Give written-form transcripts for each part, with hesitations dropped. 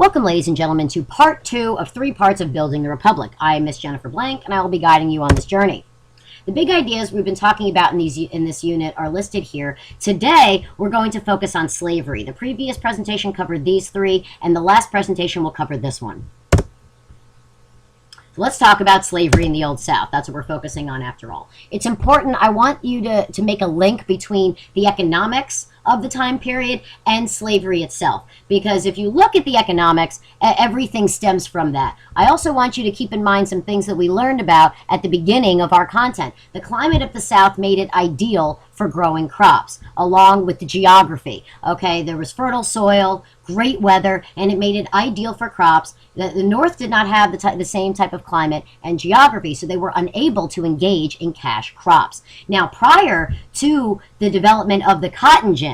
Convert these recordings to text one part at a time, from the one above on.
Welcome, ladies and gentlemen, to part 2 of 3 parts of Building the Republic. I am Miss Jennifer Blank, and I will be guiding you on this journey. The big ideas we've been talking about in this unit are listed here. Today, we're going to focus on slavery. The previous presentation covered these 3, and the last presentation will cover this one. So let's talk about slavery in the Old South. That's what we're focusing on after all. It's important. I want you to make a link between the economics of the time period and slavery itself. Because if you look at the economics, everything stems from that. I also want you to keep in mind some things that we learned about at the beginning of our content. The climate of the South made it ideal for growing crops, along with the geography. Okay, there was fertile soil, great weather, and it made it ideal for crops. The North did not have the same type of climate and geography, so they were unable to engage in cash crops. Now, prior to the development of the cotton gin,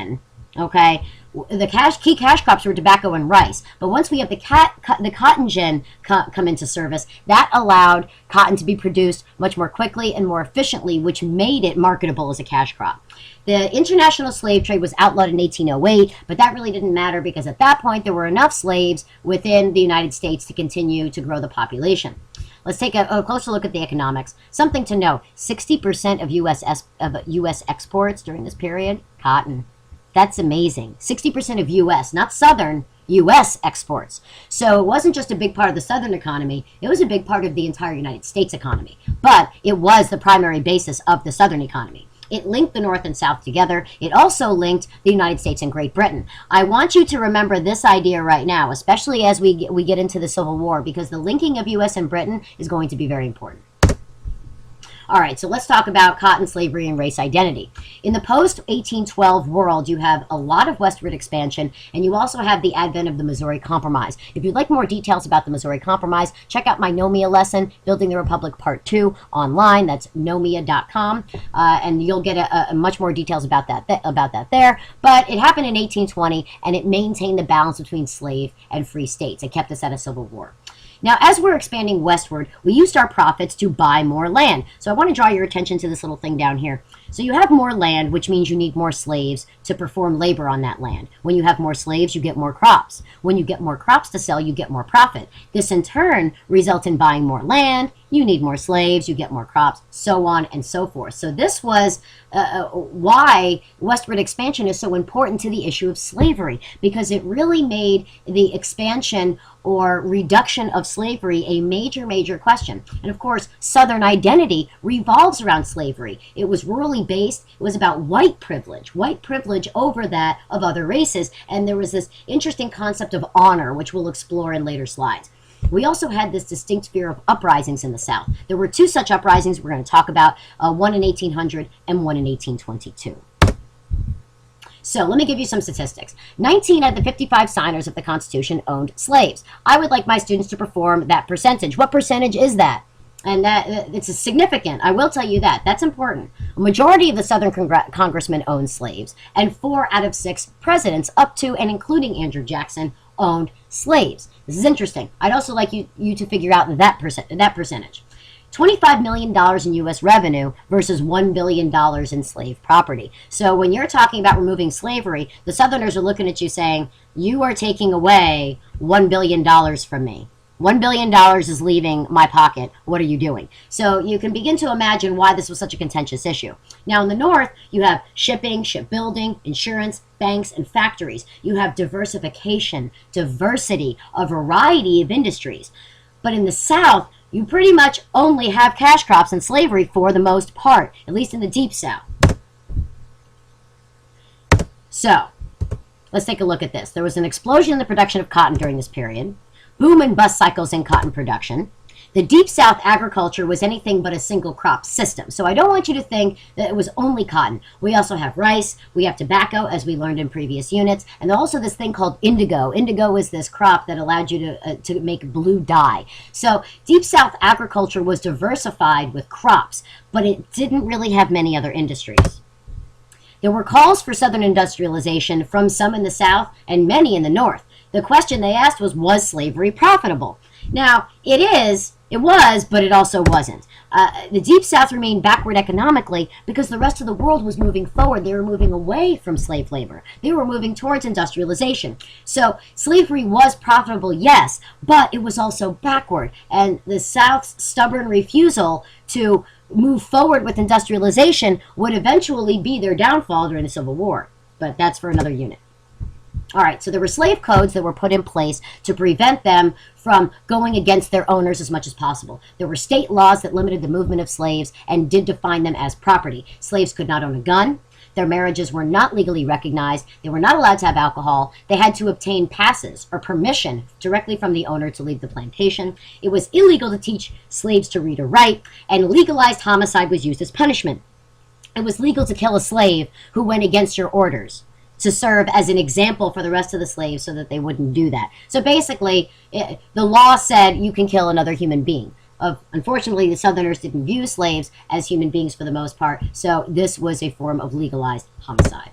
okay, the key cash crops were tobacco and rice. But once we have the cotton gin come into service, that allowed cotton to be produced much more quickly and more efficiently, which made it marketable as a cash crop. The international slave trade was outlawed in 1808, but that really didn't matter because at that point there were enough slaves within the United States to continue to grow the population. Let's take a closer look at the economics. Something to know, 60% of U.S. exports during this period, cotton. That's amazing. 60% of U.S., not Southern, U.S. exports. So it wasn't just a big part of the Southern economy, it was a big part of the entire United States economy. But it was the primary basis of the Southern economy. It linked the North and South together. It also linked the United States and Great Britain. I want you to remember this idea right now, especially as we get into the Civil War, because the linking of U.S. and Britain is going to be very important. All right, so let's talk about cotton, slavery, and race identity. In the post-1812 world, you have a lot of westward expansion, and you also have the advent of the Missouri Compromise. If you'd like more details about the Missouri Compromise, check out my NOMEA lesson, Building the Republic Part 2, online. That's nomea.com, and you'll get much more details about that there. But it happened in 1820, and it maintained the balance between slave and free states. It kept us out of civil war. Now, as we're expanding westward, we used our profits to buy more land. So I want to draw your attention to this little thing down here. So you have more land, which means you need more slaves to perform labor on that land. When you have more slaves, you get more crops. When you get more crops to sell, you get more profit. This, in turn, results in buying more land. You need more slaves, you get more crops, so on and so forth. So this was why westward expansion is so important to the issue of slavery, because it really made the expansion or reduction of slavery a major question. And of course, Southern identity revolves around slavery. It was rurally based. It was about white privilege over that of other races. And there was this interesting concept of honor, which we'll explore in later slides. We also had this distinct fear of uprisings in the South. There were 2 such uprisings we're going to talk about, one in 1800 and one in 1822. So let me give you some statistics. 19 out of the 55 signers of the Constitution owned slaves. I would like my students to perform that percentage. What percentage is that? And it's significant. I will tell you that. That's important. A majority of the Southern congressmen owned slaves, and 4 out of 6 presidents, up to and including Andrew Jackson, owned slaves. This is interesting. I'd also like you to figure out that percentage. $25 million in U.S. revenue versus $1 billion in slave property. So when you're talking about removing slavery, the Southerners are looking at you saying, you are taking away $1 billion from me. $1 billion is leaving my pocket. What are you doing? So you can begin to imagine why this was such a contentious issue. Now in the North, you have shipping, shipbuilding, insurance, banks, and factories. You have diversification, diversity, a variety of industries. But in the South, you pretty much only have cash crops and slavery for the most part, at least in the Deep South. So let's take a look at this. There was an explosion in the production of cotton during this period. Boom and bust cycles in cotton production. The Deep South agriculture was anything but a single crop system. So I don't want you to think that it was only cotton. We also have rice, we have tobacco, as we learned in previous units, and also this thing called indigo. Indigo is this crop that allowed you to make blue dye. So Deep South agriculture was diversified with crops, but it didn't really have many other industries. There were calls for Southern industrialization from some in the South and many in the North. The question they asked was slavery profitable? Now, it was, but it also wasn't. The Deep South remained backward economically because the rest of the world was moving forward. They were moving away from slave labor. They were moving towards industrialization. So slavery was profitable, yes, but it was also backward. And the South's stubborn refusal to move forward with industrialization would eventually be their downfall during the Civil War. But that's for another unit. All right, so there were slave codes that were put in place to prevent them from going against their owners as much as possible. There were state laws that limited the movement of slaves and did define them as property. Slaves could not own a gun. Their marriages were not legally recognized. They were not allowed to have alcohol. They had to obtain passes or permission directly from the owner to leave the plantation. It was illegal to teach slaves to read or write, and legalized homicide was used as punishment. It was legal to kill a slave who went against your orders, to serve as an example for the rest of the slaves so that they wouldn't do that. So basically, the law said you can kill another human being. Unfortunately, the Southerners didn't view slaves as human beings for the most part, so this was a form of legalized homicide.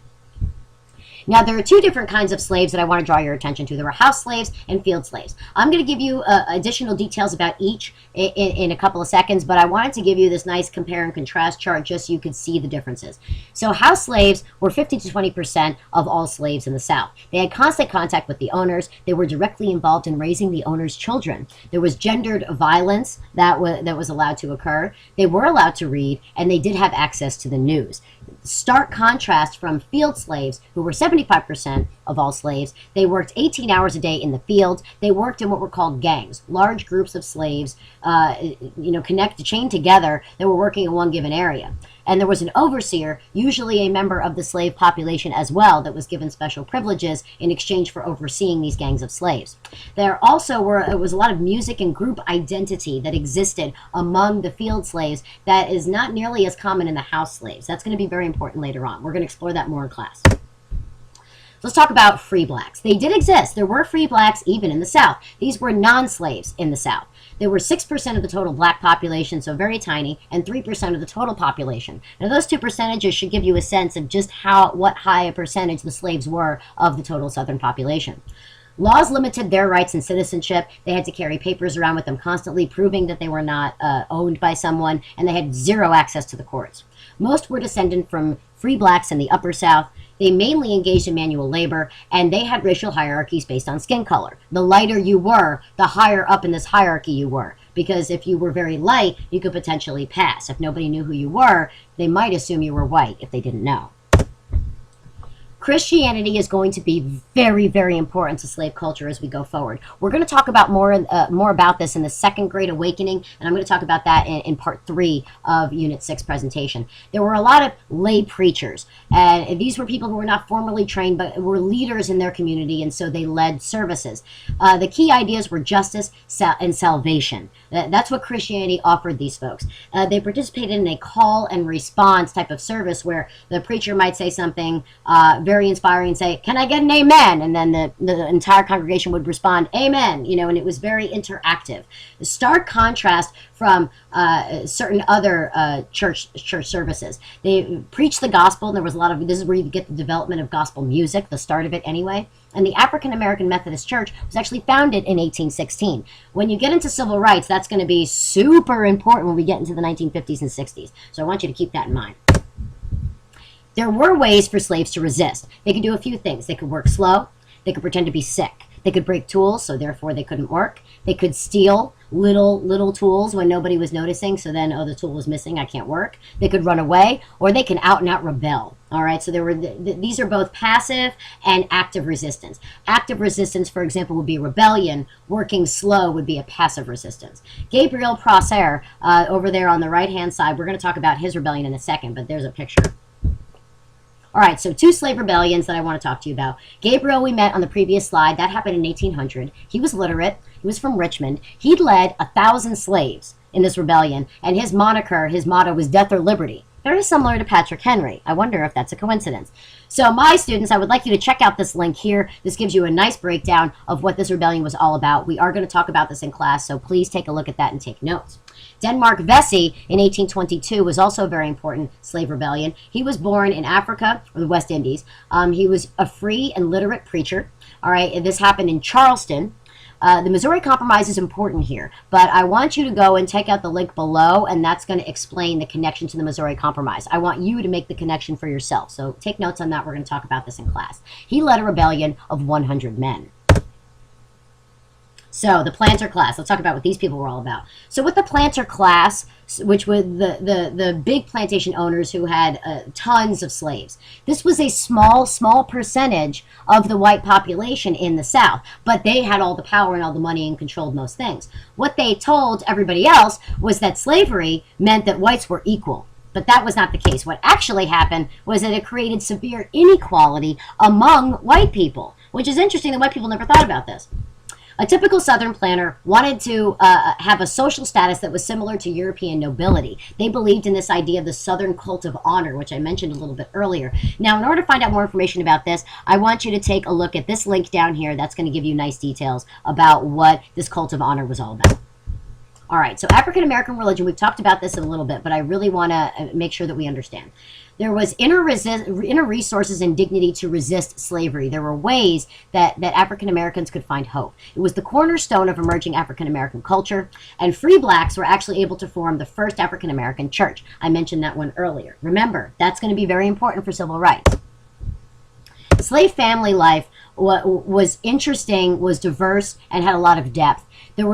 Now, there are two different kinds of slaves that I want to draw your attention to. There were house slaves and field slaves. I'm going to give you additional details about each in a couple of seconds, but I wanted to give you this nice compare and contrast chart just so you could see the differences. So house slaves were 50 to 20% of all slaves in the South. They had constant contact with the owners. They were directly involved in raising the owners' children. There was gendered violence that was allowed to occur. They were allowed to read, and they did have access to the news. Stark contrast from field slaves, who were 75% of all slaves. They worked 18 hours a day in the fields. They worked in what were called gangs, large groups of slaves, chained together that were working in one given area. And there was an overseer, usually a member of the slave population as well, that was given special privileges in exchange for overseeing these gangs of slaves. There also was a lot of music and group identity that existed among the field slaves that is not nearly as common in the house slaves. That's going to be very important later on. We're going to explore that more in class. Let's talk about free blacks. They did exist. There were free blacks even in the South. These were non-slaves in the South. There were 6% of the total black population, so very tiny, and 3% of the total population. Now, those two percentages should give you a sense of just what high a percentage the slaves were of the total Southern population. Laws limited their rights and citizenship. They had to carry papers around with them constantly, proving that they were not owned by someone, and they had zero access to the courts. Most were descended from free blacks in the Upper South. They mainly engaged in manual labor, and they had racial hierarchies based on skin color. The lighter you were, the higher up in this hierarchy you were, because if you were very light, you could potentially pass. If nobody knew who you were, they might assume you were white if they didn't know. Christianity is going to be very, very important to slave culture as we go forward. We're going to talk about more about this in the Second Great Awakening, and I'm going to talk about that in part 3 of Unit 6 presentation. There were a lot of lay preachers, and these were people who were not formally trained, but were leaders in their community, and so they led services. The key ideas were justice and salvation. That's what Christianity offered these folks. They participated in a call and response type of service where the preacher might say something very inspiring and say, "Can I get an amen?" And then the entire congregation would respond, "Amen." And it was very interactive. The stark contrast from certain other church services. They preached the gospel, and there was a lot of, this is where you get the development of gospel music, the start of it anyway. And the African American Methodist Church was actually founded in 1816. When you get into civil rights, that's going to be super important when we get into the 1950s and 60s. So I want you to keep that in mind. There were ways for slaves to resist. They could do a few things. They could work slow. They could pretend to be sick. They could break tools, so therefore they couldn't work. They could steal little tools when nobody was noticing, so then, oh, the tool was missing, I can't work. They could run away, or they can out and out rebel. All right, so these are both passive and active resistance. Active resistance, for example, would be rebellion. Working slow would be a passive resistance. Gabriel Prosser, over there on the right-hand side, we're going to talk about his rebellion in a second, but there's a picture. All right, so 2 slave rebellions that I want to talk to you about. Gabriel, we met on the previous slide. That happened in 1800. He was literate. He was from Richmond. He'd led 1,000 slaves in this rebellion, and his motto was death or liberty. Very similar to Patrick Henry. I wonder if that's a coincidence. So my students, I would like you to check out this link here. This gives you a nice breakdown of what this rebellion was all about. We are going to talk about this in class, so please take a look at that and take notes. Denmark Vesey in 1822 was also a very important slave rebellion. He was born in Africa, or the West Indies. He was a free and literate preacher. All right, and this happened in Charleston. The Missouri Compromise is important here, but I want you to go and check out the link below, and that's going to explain the connection to the Missouri Compromise. I want you to make the connection for yourself, so take notes on that. We're going to talk about this in class. He led a rebellion of 100 men. So the planter class, let's talk about what these people were all about. So with the planter class, which were the big plantation owners who had tons of slaves, this was a small percentage of the white population in the South, but they had all the power and all the money and controlled most things. What they told everybody else was that slavery meant that whites were equal. But that was not the case. What actually happened was that it created severe inequality among white people, which is interesting that white people never thought about this. A typical Southern planter wanted to have a social status that was similar to European nobility. They believed in this idea of the Southern cult of honor, which I mentioned a little bit earlier. Now, in order to find out more information about this, I want you to take a look at this link down here. That's going to give you nice details about what this cult of honor was all about. All right, so African-American religion, we've talked about this a little bit, but I really want to make sure that we understand. There was inner resources and dignity to resist slavery. There were ways that African Americans could find hope. It was the cornerstone of emerging African American culture, and free blacks were actually able to form the first African American church. I mentioned that one earlier. Remember, that's going to be very important for civil rights. Slave family life was interesting, was diverse, and had a lot of depth. There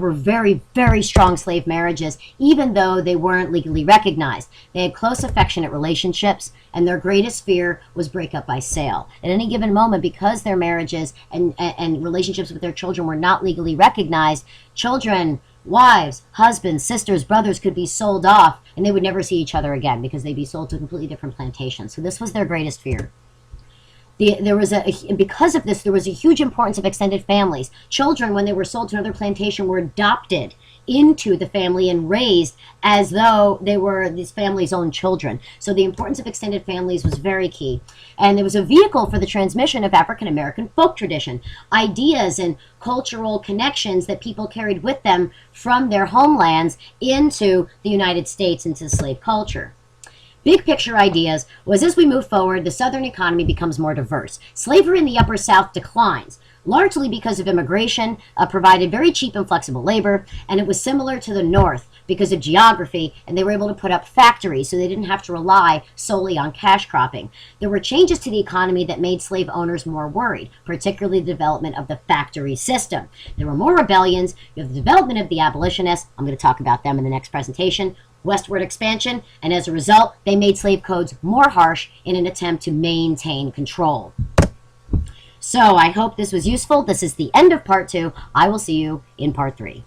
were very, very strong slave marriages, even though they weren't legally recognized. They had close, affectionate relationships, and their greatest fear was breakup by sale. At any given moment, because their marriages and relationships with their children were not legally recognized, children, wives, husbands, sisters, brothers could be sold off, and they would never see each other again because they'd be sold to completely different plantations. So this was their greatest fear. Because of this, there was a huge importance of extended families. Children, when they were sold to another plantation, were adopted into the family and raised as though they were this family's own children. So the importance of extended families was very key. And there was a vehicle for the transmission of African American folk tradition, ideas and cultural connections that people carried with them from their homelands into the United States, into slave culture. Big picture ideas was, as we move forward, the Southern economy becomes more diverse. Slavery in the Upper South declines, largely because of immigration, provided very cheap and flexible labor, and it was similar to the North because of geography, and they were able to put up factories so they didn't have to rely solely on cash cropping. There were changes to the economy that made slave owners more worried, particularly the development of the factory system. There were more rebellions. You have the development of the abolitionists. I'm going to talk about them in the next presentation. Westward expansion, and as a result, they made slave codes more harsh in an attempt to maintain control. So I hope this was useful. This is the end of part 2. I will see you in part 3.